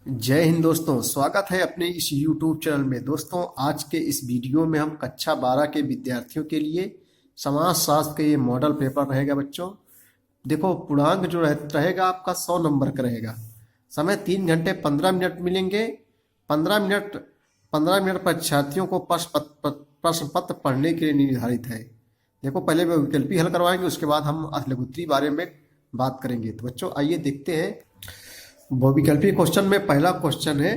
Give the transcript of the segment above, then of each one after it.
जय हिंद दोस्तों, स्वागत है अपने इस YouTube चैनल में। दोस्तों, आज के इस वीडियो में हम कक्षा 12 के विद्यार्थियों के लिए समाज शास्त्र के ये मॉडल पेपर रहेगा। बच्चों देखो, पूर्णांक जो रहेगा आपका 100 नंबर का रहेगा। समय 3 घंटे 15 मिनट मिलेंगे। 15 मिनट परीक्षार्थियों को प्रश्न पत्र पढ़ने के लिए निर्धारित है। देखो, पहले वे विकल्पी हल करवाएंगे, उसके बाद हम अतिलघुत्री बारे में बात करेंगे। तो बच्चों आइए देखते हैं। बहुविकल्पी क्वेश्चन में पहला क्वेश्चन है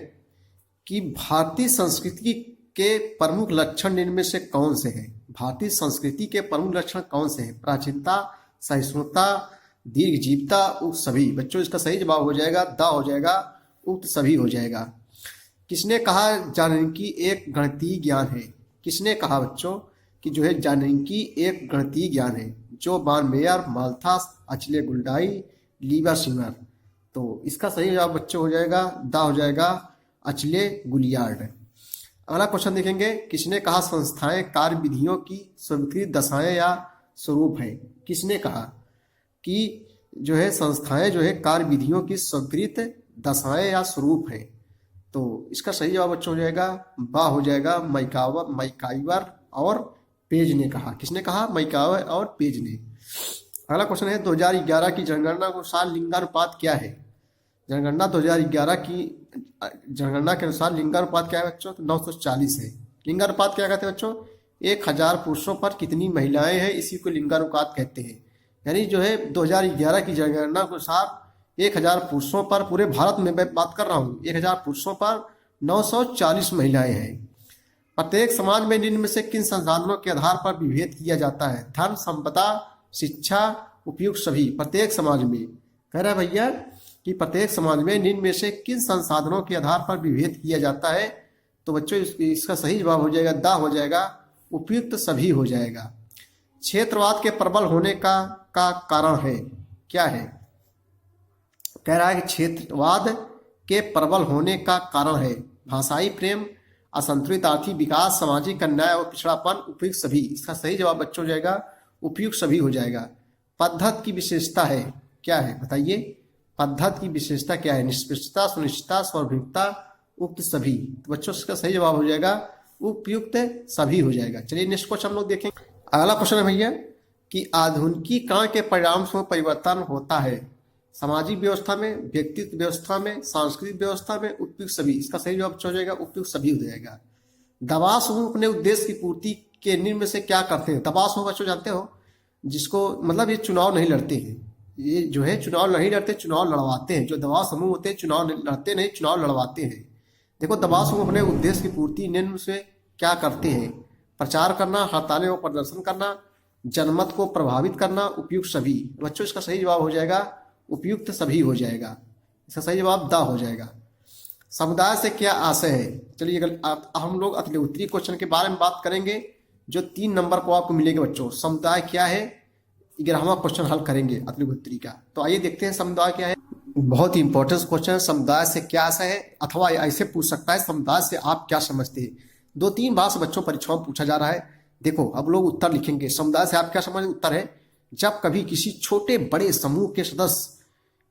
कि भारतीय संस्कृति के प्रमुख लक्षण इनमें से कौन से हैं। भारतीय संस्कृति के प्रमुख लक्षण कौन से हैं? प्राचीनता, सहिष्णुता, दीर्घजीविता, उक्त सभी। बच्चों इसका सही जवाब हो जाएगा द हो जाएगा, उक्त सभी हो जाएगा। किसने कहा जानकी एक गणितीय ज्ञान है? किसने कहा बच्चों कि जो है जानकी एक गणितीय ज्ञान है? जो बान मेयर, माल्थस, अचले गुल्डाई, लीबा सिमर। तो इसका सही जवाब बच्चों हो जाएगा द हो जाएगा, अचले गुलियार्ड। अगला क्वेश्चन देखेंगे। किसने कहा संस्थाएं कार्य विधियों की स्वीकृत दशाएं या स्वरूप है? किसने कहा कि जो है संस्थाएं जो है कार्य विधियों की स्वीकृत दशाएं या स्वरूप है? तो इसका सही जवाब बच्चों हो जाएगा बा हो जाएगा, मैकाइवर और पेज ने कहा। किसने कहा? मैकाइवर और पेज ने। अगला क्वेश्चन है 2011 की जनगणना के अनुसार लिंगानुपात क्या है? जनगणना 2011 की जनगणना के अनुसार लिंगानुपात क्या है बच्चों? तो 940 है। लिंगानुपात क्या कहते हैं बच्चों? 1000 पुरुषों पर कितनी महिलाएं हैं, इसी को लिंगानुपात कहते हैं। यानी जो है 2011 की जनगणना के अनुसार 1000 पुरुषों पर, पूरे भारत में मैं बात कर रहा हूँ, 1000 पुरुषों पर 940 महिलाएं हैं। प्रत्येक समाज में निम्न में से किन संसाधनों के आधार पर विभेद किया जाता है? धर्म, संपदा, शिक्षा, उपयुक्त सभी। प्रत्येक समाज में कह रहा है भैया कि प्रत्येक समाज में निम्न में से किन संसाधनों के आधार पर विभेद किया जाता है? तो बच्चों इसका सही जवाब हो जाएगा द हो जाएगा, उपयुक्त सभी हो जाएगा। क्षेत्रवाद के प्रबल होने का कारण है क्या है? कह रहा है कि क्षेत्रवाद के प्रबल होने का कारण है भाषाई प्रेम, असंतुलित आर्थिक विकास, सामाजिक अन्याय और पिछड़ापन, उपयुक्त सभी। इसका सही जवाब बच्चों हो जाएगा उपयुक्त सभी हो जाएगा। पद्धति की विशेषता है क्या है? बताइए, पद्धति की विशेषता क्या है? निष्पक्षता, सुनिश्चितता, सार्वभौमिकता, उक्त सभी। तो बच्चों इसका सही जवाब हो जाएगा उपयुक्त सभी हो जाएगा। चलिए नेक्स्ट क्वेश्चन हम लोग देखें। अगला क्वेश्चन है भैया कि आधुनिकीकरण के परिणाम स्वरूप परिवर्तन होता है सामाजिक व्यवस्था में, व्यक्तित्व व्यवस्था में, सांस्कृतिक व्यवस्था में, उपयुक्त सभी। इसका सही जवाब हो जाएगा उपयुक्त सभी हो जाएगा। दबाव समूह अपने उद्देश्य की पूर्ति के निम्न में से क्या करते हैं? दबाव समूह बच्चों जानते हो, जिसको मतलब ये चुनाव नहीं लड़ते हैं, ये जो है चुनाव नहीं लड़ते, चुनाव लड़वाते हैं। जो दबाव समूह होते हैं चुनाव लड़ते नहीं, चुनाव लड़वाते हैं। देखो, दबाव समूह अपने उद्देश्य की पूर्ति निम्न से क्या करते हैं? प्रचार करना, हड़तालें और प्रदर्शन करना, जनमत को प्रभावित करना, उपयुक्त सभी। बच्चों इसका सही जवाब हो जाएगा उपयुक्त सभी हो जाएगा। इसका सही जवाब द हो जाएगा। समुदाय से क्या आशय है? चलिए हम लोग अतिलघुत्री क्वेश्चन के बारे में बात करेंगे जो 3 नंबर को आपको मिलेगा बच्चों। समुदाय क्या है, 11वां क्वेश्चन हल करेंगे अतिलघुत्री का। तो आइए देखते हैं समुदाय क्या है। बहुत ही इंपॉर्टेंट क्वेश्चन है। समुदाय से क्या आशय है, अथवा ऐसे पूछ सकता है समुदाय से आप क्या समझते हैं। 2-3 बार से बच्चों परीक्षाओं में पूछा जा रहा है। देखो, अब लोग उत्तर लिखेंगे। समुदाय से आप क्या समझते? उत्तर है जब कभी किसी छोटे बड़े समूह के सदस्य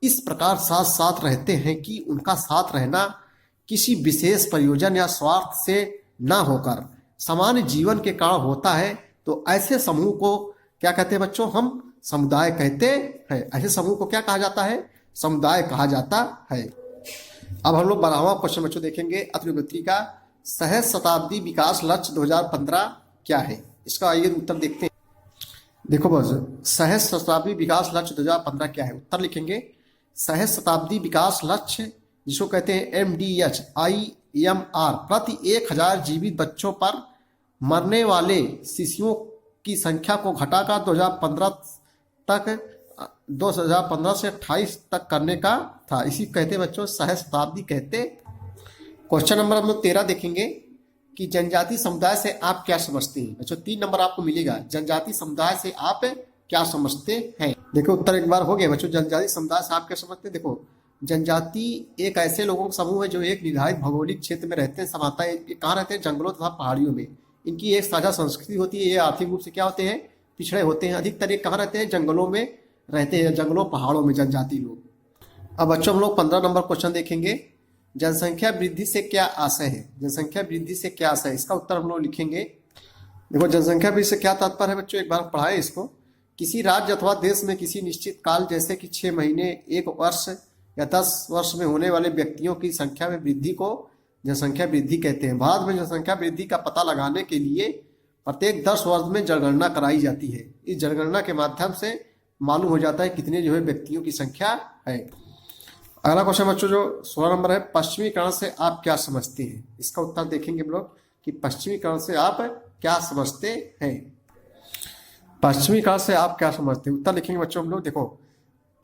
इस प्रकार साथ साथ रहते हैं कि उनका साथ रहना किसी विशेष प्रयोजन या स्वार्थ से न होकर सामान्य जीवन के कारण होता है, तो ऐसे समूह को क्या कहते हैं बच्चों? हम समुदाय कहते हैं। ऐसे समूह को क्या कहा जाता है? समुदाय कहा जाता है। अब हम लोग 12वां क्वेश्चन बच्चों देखेंगे अतिलघुत्री का। सहज शताब्दी विकास लक्ष्य 2015 क्या है? इसका आइए उत्तर देखते हैं। देखो बस, सहज शताब्दी विकास लक्ष्य 2015 क्या है? उत्तर लिखेंगे सहज शताब्दी विकास लक्ष्य, जिसको कहते हैं MDHIMR, प्रति 1000 जीवित बच्चों पर मरने वाले शिशुओं की संख्या को घटाकर 2015 से 28 तक करने का था। इसी कहते बच्चों सहज शताब्दी कहते। क्वेश्चन नंबर हम लोग 13 देखेंगे कि जनजाति समुदाय से आप क्या समझते हैं? बच्चों 3 नंबर आपको मिलेगा। जनजाति समुदाय से आप क्या समझते हैं? देखो, उत्तर एक बार हो गया बच्चों। जनजाति समुदाय से आप क्या समझते हैं? देखो, जनजाति एक ऐसे लोगों का समूह है जो एक निर्धारित भौगोलिक क्षेत्र में रहते हैं। समानता कहाँ रहते हैं? जंगलों तथा पहाड़ियों में। इनकी एक साझा संस्कृति होती है। ये आर्थिक रूप से क्या होते हैं? पिछड़े होते हैं। अधिकतर ये कहाँ रहते हैं? जंगलों में रहते हैं, जंगलों पहाड़ों में जनजाति लोग। अब बच्चों हम लोग 15 नंबर क्वेश्चन देखेंगे जनसंख्या वृद्धि से क्या आशय है? जनसंख्या वृद्धि से क्या आशय है, इसका उत्तर हम लोग लिखेंगे। देखो जनसंख्या वृद्धि से क्या तात्पर्य है बच्चों, एक बार पढ़ाए इसको। किसी राज्य अथवा देश में किसी निश्चित काल जैसे कि 6 महीने, 1 वर्ष या 10 वर्ष में होने वाले व्यक्तियों की संख्या में वृद्धि को जनसंख्या वृद्धि कहते हैं। भारत में जनसंख्या वृद्धि का पता लगाने के लिए प्रत्येक 10 वर्ष में जनगणना कराई जाती है। इस जनगणना के माध्यम से मालूम हो जाता है कितने जो है व्यक्तियों की संख्या है। अगला क्वेश्चन बच्चों जो 16 नंबर है, पश्चिमीकरण से आप क्या समझते हैं? इसका उत्तर देखेंगे हम लोग कि पश्चिमीकरण से आप क्या समझते हैं। पश्चिमीकरण से आप क्या समझते हैं, उत्तर लिखेंगे बच्चों हम लोग। देखो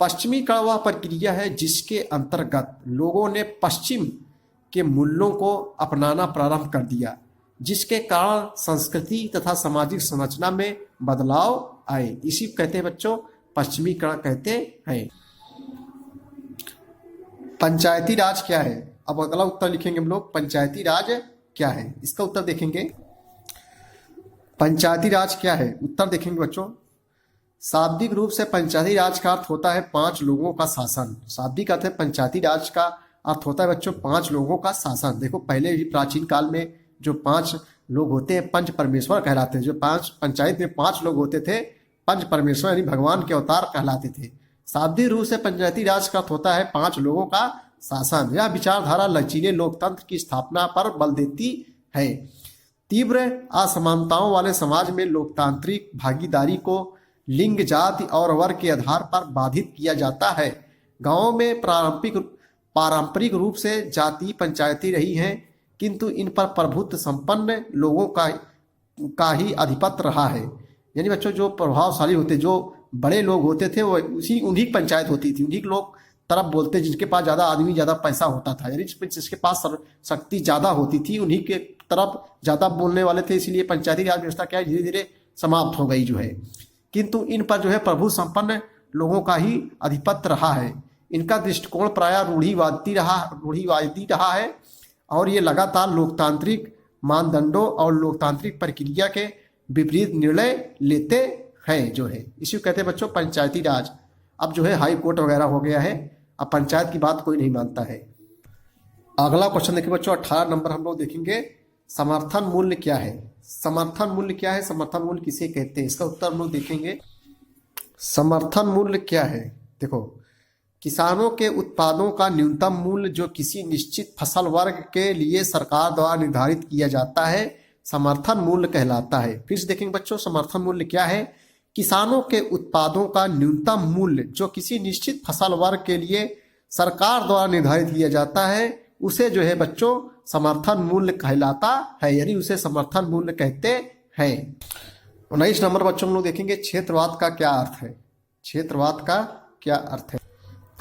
पश्चिमीकरण वह प्रक्रिया है जिसके अंतर्गत लोगों ने पश्चिम के मूल्यों को अपनाना प्रारंभ कर दिया, जिसके कारण संस्कृति तथा सामाजिक संरचना में बदलाव आए। इसी कहते हैं बच्चों पश्चिमीकरण कहते हैं। पंचायती राज क्या है? अब अगला उत्तर लिखेंगे हम लोग, पंचायती राज क्या है, इसका उत्तर देखेंगे। पंचायती राज क्या है, उत्तर देखेंगे बच्चों। शाब्दिक रूप से पंचायती राज का अर्थ होता है 5 लोगों का शासन। शाब्दिक अर्थ है पंचायती राज का अर्थ होता है बच्चों 5 लोगों का शासन। देखो पहले भी प्राचीन काल में जो 5 लोग होते हैं पंच परमेश्वर कहलाते हैं। जो 5 पंचायत में 5 लोग होते थे पंच परमेश्वर यानी भगवान के अवतार कहलाते थे। शाब्दिक रूप से पंचायती राज का अर्थ होता है 5 लोगों का शासन। यह विचारधारा लचीले लोकतंत्र की स्थापना पर बल देती है। तीव्र असमानताओं वाले समाज में लोकतांत्रिक भागीदारी को लिंग, जाति और वर्ग के आधार पर बाधित किया जाता है। गांवों में पारंपरिक रूप से जाति पंचायती रही हैं, किंतु इन पर प्रभुत्व संपन्न लोगों का ही आधिपत्य रहा है। यानी बच्चों जो प्रभावशाली होते, जो बड़े लोग होते थे वो उन्हीं की पंचायत होती थी, उन्हीं के लोग तरफ बोलते, जिनके पास ज़्यादा आदमी ज़्यादा पैसा होता था, यानी जिसके पास शक्ति ज़्यादा होती थी उन्हीं के तरफ ज़्यादा बोलने वाले थे। इसलिए पंचायती राज व्यवस्था क्या है धीरे धीरे समाप्त हो गई जो है। किंतु इन पर जो है प्रभु संपन्न लोगों का ही आधिपत्य रहा है। इनका दृष्टिकोण प्रायः रूढ़िवादी रहा है और ये लगातार लोकतांत्रिक मानदंडों और लोकतांत्रिक प्रक्रिया के विपरीत निर्णय लेते हैं जो है। इसी को कहते हैं बच्चों पंचायती राज। अब जो है हाई कोर्ट वगैरह हो गया है, अब पंचायत की बात कोई नहीं मानता है। अगला क्वेश्चन देखिए बच्चों 18 नंबर हम लोग देखेंगे, समर्थन मूल्य क्या है? समर्थन मूल्य क्या है, समर्थन मूल्य किसे कहते हैं, इसका उत्तर हम लोग देखेंगे। समर्थन मूल्य क्या है? देखो किसानों के उत्पादों का न्यूनतम मूल्य जो किसी निश्चित फसल वर्ग के लिए सरकार द्वारा निर्धारित किया जाता है समर्थन मूल्य कहलाता है। फिर से देखेंगे बच्चों समर्थन मूल्य क्या है, किसानों के उत्पादों का न्यूनतम मूल्य जो किसी निश्चित फसल वर्ग के लिए सरकार द्वारा निर्धारित किया जाता है उसे जो है बच्चों समर्थन मूल्य कहलाता है, यानी उसे समर्थन मूल्य कहते हैं। 19 नंबर बच्चों हम लोग देखेंगे क्षेत्रवाद का क्या अर्थ है। क्षेत्रवाद का क्या अर्थ है?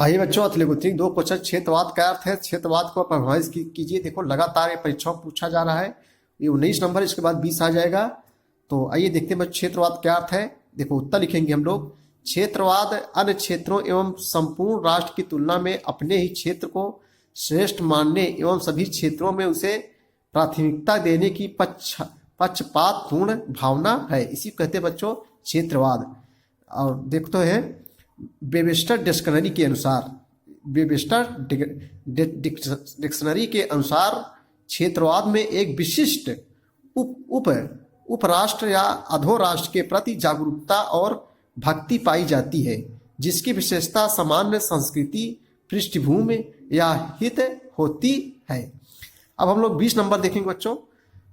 आइए बच्चों अतलेगुत्री 2 क्वेश्चन, क्षेत्रवाद क्या अर्थ है, क्षेत्रवाद को परिभाषित कीजिए। देखो लगातार ये परीक्षाओं पूछा जा रहा है, ये 19 नंबर, इसके बाद 20 आ जाएगा। तो आइए देखते हैं बच्चों क्षेत्रवाद क्या अर्थ है। देखो उत्तर लिखेंगे हम लोग, क्षेत्रवाद अन्य क्षेत्रों एवं संपूर्ण राष्ट्र की तुलना में अपने ही क्षेत्र को श्रेष्ठ मानने एवं सभी क्षेत्रों में उसे प्राथमिकता देने की पक्षपातपूर्ण भावना है। इसी कहते हैं बच्चों क्षेत्रवाद। और देखते हैं वेबस्टर डिक्शनरी के अनुसार, वेबस्टर डिक्शनरी के अनुसार क्षेत्रवाद में एक विशिष्ट उपराष्ट्र या अधोराष्ट्र के प्रति जागरूकता और भक्ति पाई जाती है, जिसकी विशेषता सामान्य संस्कृति पृष्ठभूमि या हित होती है। अब हम लोग 20 नंबर देखेंगे बच्चों,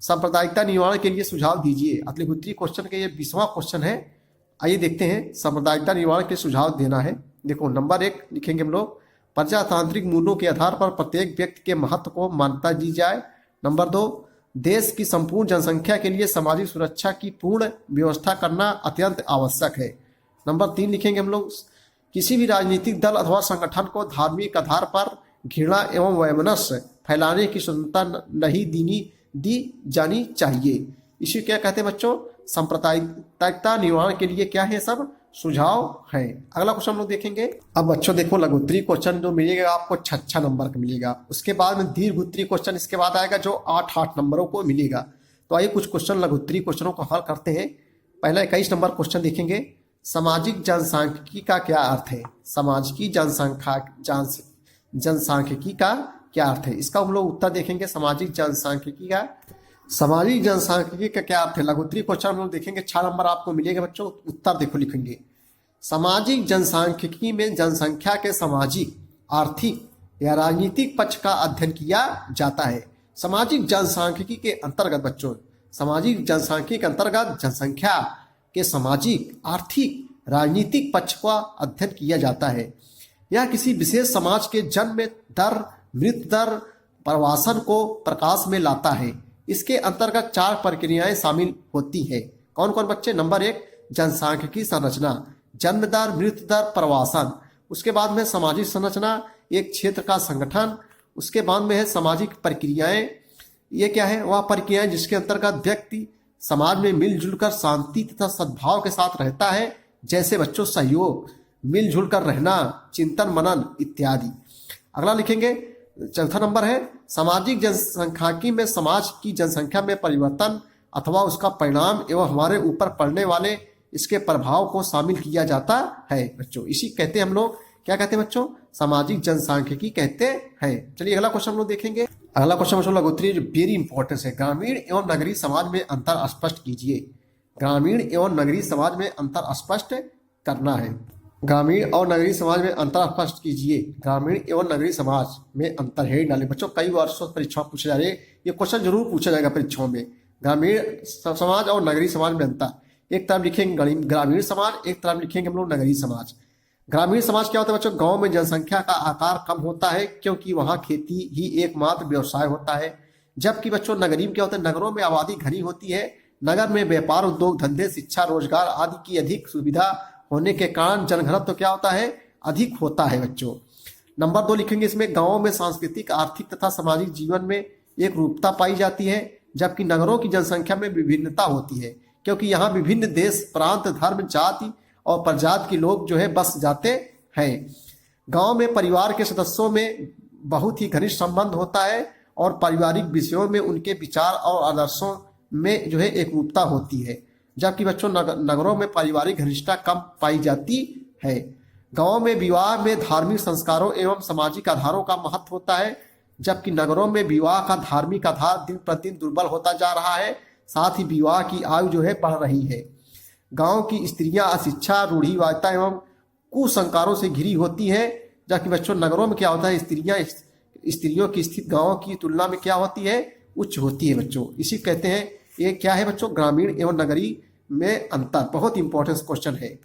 सांप्रदायिकता निवारण के लिए सुझाव दीजिए। अतलेगुत्री क्वेश्चन के ये 20वां क्वेश्चन है। आइए देखते हैं सांप्रदायिकता निवारण के सुझाव देना है। देखो नंबर 1 लिखेंगे हम लोग, प्रजातांत्रिक मूल्यों के आधार पर प्रत्येक व्यक्ति के महत्व को मान्यता दी जाए। नंबर 2, देश की संपूर्ण जनसंख्या के लिए सामाजिक सुरक्षा की पूर्ण व्यवस्था करना अत्यंत आवश्यक है। नंबर 3 लिखेंगे हम लोग, किसी भी राजनीतिक दल अथवा संगठन को धार्मिक आधार पर घृणा एवं वैमनस्य फैलाने की स्वतंत्रता नहीं दी जानी चाहिए। इसी क्या कहते हैं बच्चों सांप्रदायिकता निवारण के लिए क्या है सब सुझाव है। अगला क्वेश्चन हम लोग देखेंगे। अब बच्चों देखो लघुत्तरी क्वेश्चन जो मिलेगा आपको 6 नंबर का मिलेगा, उसके बाद में दीर्घोत्तरी क्वेश्चन इसके बाद आएगा जो 8 नंबरों को मिलेगा। तो आइए कुछ क्वेश्चन लघुत्तरी क्वेश्चनों को हल करते हैं। पहला 21 नंबर क्वेश्चन देखेंगे, सामाजिक जनसांख्यिकी का क्या अर्थ है? सामाजिक जनसांख्यिकी का क्या अर्थ है? इसका हम लोग उत्तर देखेंगे सामाजिक जनसांख्यिकी का। सामाजिक जनसांख्यिकी का क्या अर्थ है? लघुत्तरीय क्वेश्चन हम लोग देखेंगे, 6 नंबर आपको मिलेगा बच्चों। उत्तर देखो लिखेंगे, सामाजिक जनसांख्यिकी में जनसंख्या के सामाजिक, आर्थिक या राजनीतिक पक्ष का अध्ययन किया जाता है। सामाजिक जनसांख्यिकी के अंतर्गत बच्चों, सामाजिक जनसांख्यिकी के अंतर्गत जनसंख्या के सामाजिक, आर्थिक, राजनीतिक पक्ष का अध्ययन किया जाता है। यह किसी विशेष समाज के जन्म दर, मृत्यु दर, प्रवासन को प्रकाश में लाता है। इसके अंतर्गत 4 प्रक्रियाएं शामिल होती है। कौन कौन बच्चे? नंबर 1 जनसांख्यिकी संरचना, जन्म दर, मृत्यु दर, प्रवासन। उसके बाद में सामाजिक संरचना, एक क्षेत्र का संगठन। उसके बाद में है सामाजिक प्रक्रियाएं। ये क्या है? वह प्रक्रियाएं जिसके अंतर्गत व्यक्ति समाज में मिलजुल कर शांति तथा सद्भाव के साथ रहता है, जैसे बच्चों सहयोग, मिलजुल कर रहना, चिंतन मनन इत्यादि। अगला लिखेंगे, चौथा नंबर है सामाजिक जनसांख्यिकी में समाज की जनसंख्या में परिवर्तन अथवा उसका परिणाम एवं हमारे ऊपर पड़ने वाले इसके प्रभाव को शामिल किया जाता है बच्चों। इसी कहते हैं हम लोग, क्या कहते हैं बच्चों? सामाजिक जनसांख्यिकी कहते हैं। चलिए अगला क्वेश्चन हम लोग देखेंगे। अगला क्वेश्चन बच्चों लघुत्तरीय जो वेरी इंपॉर्टेंट है, ग्रामीण एवं नगरीय समाज में अंतर स्पष्ट कीजिए। ग्रामीण एवं नगरीय समाज में अंतर स्पष्ट करना है। ग्रामीण और नगरीय समाज में अंतर स्पष्ट कीजिए। ग्रामीण एवं नगरीय समाज में अंतर है डाले बच्चों। कई वर्षों परीक्षाओं पूछे जा रहे हैं, ये क्वेश्चन जरूर पूछा जाएगा परीक्षाओं में। ग्रामीण समाज और नगरीय समाज में अंतर, एक तरफ लिखेंगे ग्रामीण समाज, एक तरफ लिखेंगे हम लोग नगरीय समाज। ग्रामीण समाज क्या होता है बच्चों? गांव में जनसंख्या का आकार कम होता है क्योंकि वहां खेती ही एकमात्र व्यवसाय होता है। जबकि बच्चों नगरीय में क्या होता है? नगरों में आबादी घनी होती है। नगर में व्यापार, उद्योग धंधे, शिक्षा, रोजगार आदि की अधिक सुविधा होने के कारण जनघनत्व तो क्या होता है? अधिक होता है बच्चों। नंबर 2 लिखेंगे इसमें, गाँव में सांस्कृतिक, आर्थिक तथा सामाजिक जीवन में एक रूपता पाई जाती है, जबकि नगरों की जनसंख्या में विभिन्नता होती है क्योंकि यहाँ विभिन्न देश, प्रांत, धर्म, जाति और प्रजाति के लोग जो है बस जाते हैं। गांव में परिवार के सदस्यों में बहुत ही घनिष्ठ संबंध होता है और पारिवारिक विषयों में उनके विचार और आदर्शों में जो है एक रूपता होती है, जबकि बच्चों नगरों में पारिवारिक घनिष्ठता कम पाई जाती है। गांव में विवाह में धार्मिक संस्कारों एवं सामाजिक आधारों का महत्व होता है, जबकि नगरों में विवाह का धार्मिक आधार दिन प्रतिदिन दुर्बल होता जा रहा है, साथ ही विवाह की आयु जो है बढ़ रही है। गांव की स्त्रियां अशिक्षा, रूढ़िवादिता एवं कुसंस्कारों से घिरी होती हैं, जबकि बच्चों नगरों में क्या होता है? स्त्रियों की स्थिति गांवों की तुलना में क्या होती है? उच्च होती है बच्चों। इसी कहते हैं, ये क्या है बच्चों? ग्रामीण एवं नगरीय में अंतर। बहुत इंपॉर्टेंट क्वेश्चन है।